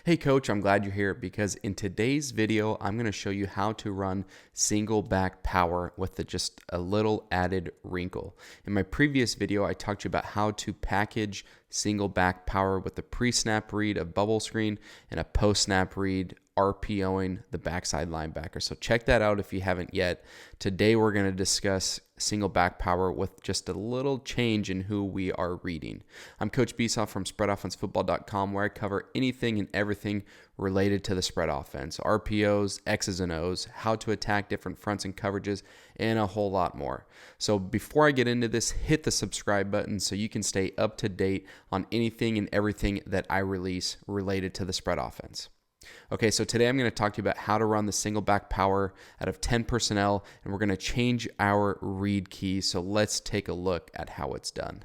Hey coach, I'm glad you're here because in today's video, I'm going to show you how to run single back power with just a little added wrinkle. In my previous video, I talked to you about how to package single back power with the pre-snap read of bubble screen and a post-snap read RPOing the backside linebacker. So check that out if you haven't yet. Today, we're going to discuss single back power with just a little change in who we are reading. I'm Coach Besoff from SpreadOffenseFootball.com, where I cover anything and everything related to the spread offense, RPOs, X's and O's, how to attack different fronts and coverages, and a whole lot more. So before I get into this, hit the subscribe button so you can stay up to date on anything and everything that I release related to the spread offense. Okay, so today I'm going to talk to you about how to run the single back power out of 10 personnel, and we're going to change our read key. So let's take a look at how it's done.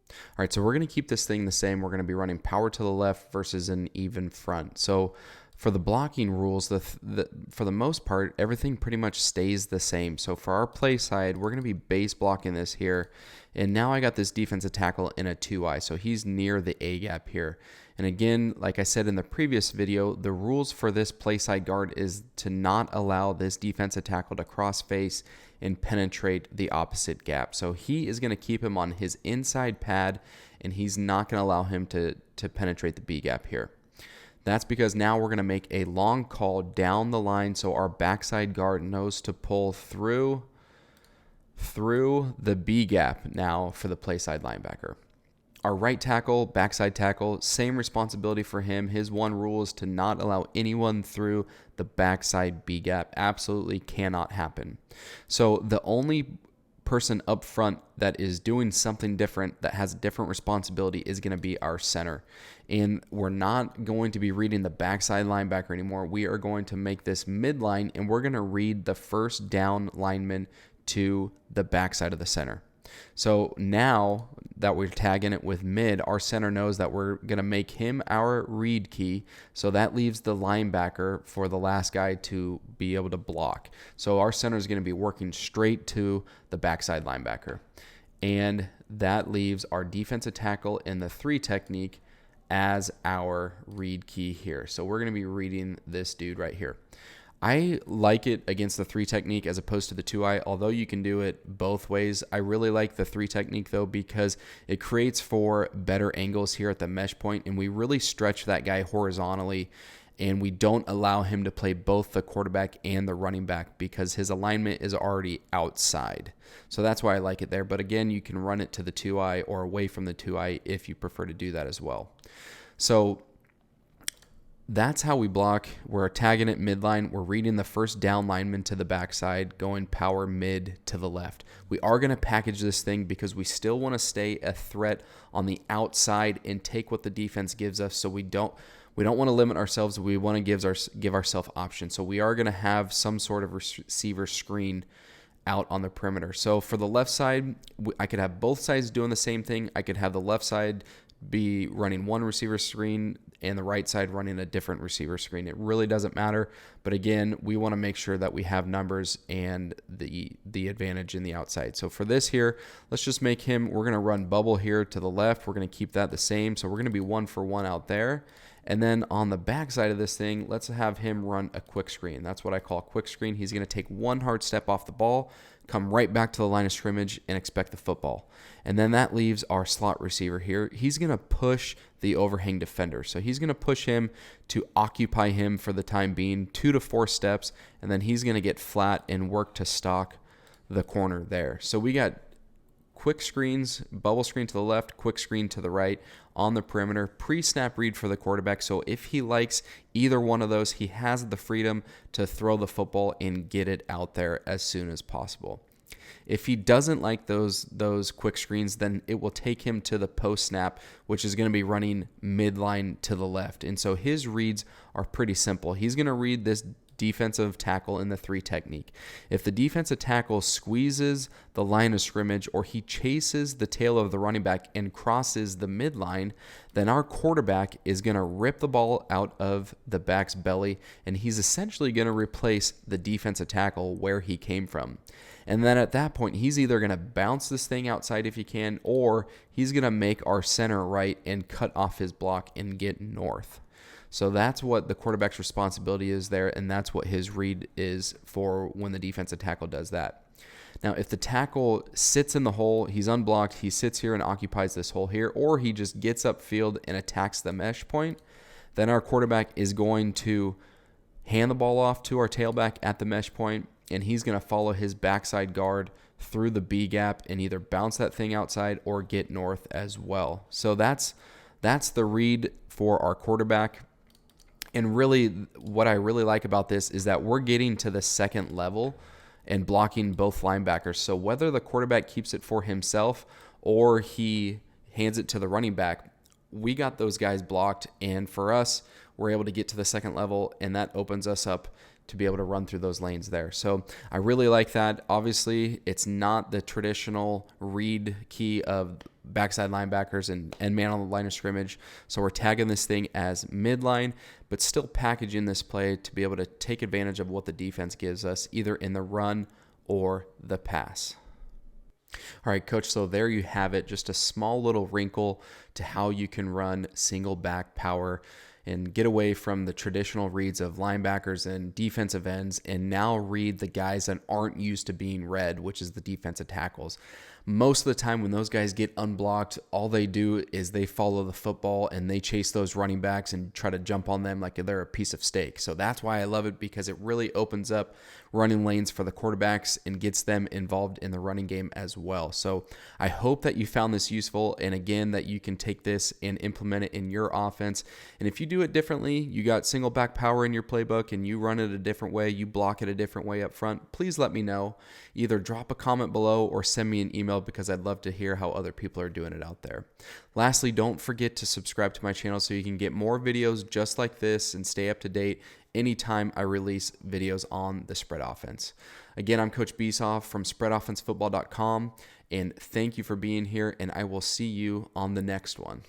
All right, so we're going to keep this thing the same. We're going to be running power to the left versus an even front. So for the blocking rules, for the most part, everything pretty much stays the same. So for our play side, we're going to be base blocking this here. And now I got this defensive tackle in a 2-eye, so he's near the A gap here. And again, like I said in the previous video, the rules for this play side guard is to not allow this defensive tackle to cross face and penetrate the opposite gap. So he is going to keep him on his inside pad, and he's not going to allow him to penetrate the B gap here. That's because now we're going to make a long call down the line so our backside guard knows to pull through the B gap now for the play side linebacker. Our right tackle, backside tackle, same responsibility for him. His one rule is to not allow anyone through the backside B gap. Absolutely cannot happen. So the only person up front that is doing something different, that has a different responsibility, is going to be our center. And we're not going to be reading the backside linebacker anymore. We are going to make this midline, and we're going to read the first down lineman to the backside of the center. So now that we're tagging it with mid, our center knows that we're going to make him our read key. So that leaves the linebacker for the last guy to be able to block. So our center is going to be working straight to the backside linebacker. And that leaves our defensive tackle in the 3 technique as our read key here. So we're going to be reading this dude right here. I like it against the 3 technique as opposed to the 2-eye, although you can do it both ways. I really like the 3 technique though because it creates for better angles here at the mesh point, and we really stretch that guy horizontally, and we don't allow him to play both the quarterback and the running back because his alignment is already outside. So that's why I like it there. But again, you can run it to the 2-eye or away from the 2-eye if you prefer to do that as well. So that's how we block. We're tagging it midline. We're reading the first down lineman to the backside, going power mid to the left. We are going to package this thing because we still want to stay a threat on the outside and take what the defense gives us. So we don't want to limit ourselves. We want to give ourselves options. So we are going to have some sort of receiver screen out on the perimeter. So for the left side, I could have both sides doing the same thing. I could have the left side be running one receiver screen and the right side running a different receiver screen. It really doesn't matter. But again, we want to make sure that we have numbers and the advantage in the outside. So for this here, let's just make him, we're going to run bubble here to the left. We're going to keep that the same. So we're going to be 1-for-1 out there. And then on the back side of this thing, let's have him run a quick screen. That's what I call a quick screen. He's going to take one hard step off the ball, come right back to the line of scrimmage, and expect the football. And then that leaves our slot receiver here. He's going to push the overhang defender. So he's going to push him to occupy him for the time being, 2 to 4 steps, and then he's going to get flat and work to stalk the corner there. So we got quick screens, bubble screen to the left, quick screen to the right on the perimeter, pre-snap read for the quarterback. So if he likes either one of those, he has the freedom to throw the football and get it out there as soon as possible. If he doesn't like those quick screens, then it will take him to the post snap, which is going to be running midline to the left. And so his reads are pretty simple. He's going to read this defensive tackle in the 3 technique. If the defensive tackle squeezes the line of scrimmage or he chases the tail of the running back and crosses the midline, then our quarterback is going to rip the ball out of the back's belly, and he's essentially going to replace the defensive tackle where he came from. And then at that point, he's either going to bounce this thing outside if he can, or he's going to make our center right and cut off his block and get north. So that's what the quarterback's responsibility is there, and that's what his read is for when the defensive tackle does that. Now, if the tackle sits in the hole, he's unblocked, he sits here and occupies this hole here, or he just gets upfield and attacks the mesh point, then our quarterback is going to hand the ball off to our tailback at the mesh point, and he's going to follow his backside guard through the B gap and either bounce that thing outside or get north as well. So that's the read for our quarterback. And really, what I really like about this is that we're getting to the second level and blocking both linebackers. So whether the quarterback keeps it for himself or he hands it to the running back, we got those guys blocked. And for us, we're able to get to the second level, and that opens us up to be able to run through those lanes there. So I really like that. Obviously, it's not the traditional read key of backside linebackers and man on the line of scrimmage. So we're tagging this thing as midline, but still packaging this play to be able to take advantage of what the defense gives us, either in the run or the pass. All right, Coach, so there you have it. Just a small little wrinkle to how you can run single back power and get away from the traditional reads of linebackers and defensive ends and now read the guys that aren't used to being read, which is the defensive tackles. Most of the time when those guys get unblocked, all they do is they follow the football and they chase those running backs and try to jump on them like they're a piece of steak. So that's why I love it, because it really opens up running lanes for the quarterbacks and gets them involved in the running game as well. So I hope that you found this useful, and again, that you can take this and implement it in your offense. And if you do it differently, you got single back power in your playbook and you run it a different way, you block it a different way up front, please let me know. Either drop a comment below or send me an email, because I'd love to hear how other people are doing it out there. Lastly, don't forget to subscribe to my channel so you can get more videos just like this and stay up to date anytime I release videos on the spread offense. Again, I'm Coach Beesoff from spreadoffensefootball.com, and thank you for being here, and I will see you on the next one.